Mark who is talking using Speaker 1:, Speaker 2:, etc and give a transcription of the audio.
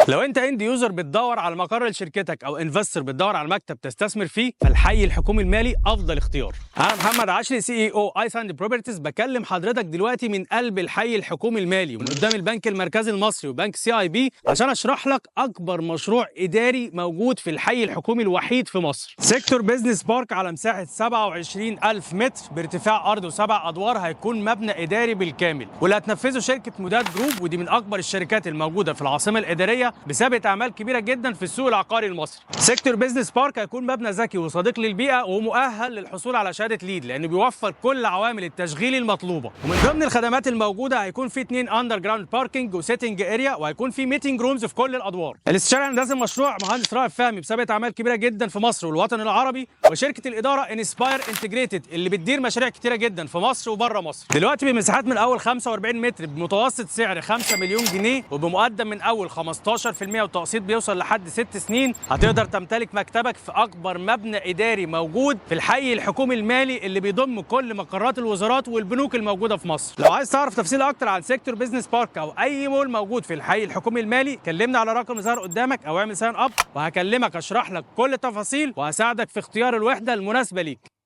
Speaker 1: لو انت اند يوزر بتدور على مقر لشركتك او انفستور بتدور على مكتب تستثمر فيه، فالحي الحكومي المالي افضل اختيار. انا محمد عشري، سي اي او اي ساند بروبرتيز، بكلم حضرتك دلوقتي من قلب الحي الحكومي المالي ومن قدام البنك المركزي المصري وبنك سي اي بي عشان اشرح لك اكبر مشروع اداري موجود في الحي الحكومي الوحيد في مصر. سيكتور بيزنس بارك على مساحه 27000 متر بارتفاع ارض وسبع ادوار، هيكون مبنى اداري بالكامل واللي هتنفذه شركه مودات جروب، ودي من اكبر الشركات الموجوده في العاصمه الاداريه بسابقه اعمال كبيره جدا في السوق العقاري المصري. سيكتور بيزنس بارك هيكون مبنى ذكي وصديق للبيئه ومؤهل للحصول على شهاده ليد لانه بيوفر كل عوامل التشغيل المطلوبه. ومن ضمن الخدمات الموجوده هيكون في 2 اندر جراوند باركينج وسيتنج اريا، وهيكون في ميتنج رومز في كل الادوار. الاستشاري الهندسي مشروع مهندس رائد فهمي بسابقه اعمال كبيره جدا في مصر والوطن العربي، وشركه الاداره انسباير انتجريتد اللي بتدير مشاريع كتيره جدا في مصر وبره مصر. دلوقتي بمساحات من اول 45 متر بمتوسط سعر 5 مليون جنيه وبمقدم من اول 15% والتقسيط بيوصل لحد 6 سنين، هتقدر تمتلك مكتبك في اكبر مبنى اداري موجود في الحي الحكومي المالي اللي بيضم كل مقرات الوزارات والبنوك الموجوده في مصر. لو عايز تعرف تفاصيل اكتر عن سيكتور بيزنس بارك او اي مول موجود في الحي الحكومي المالي، كلمنا على الرقم اللي ظهر قدامك او اعمل ساين اب وهكلمك اشرح لك كل التفاصيل وهساعدك في اختيار الوحده المناسبه ليك.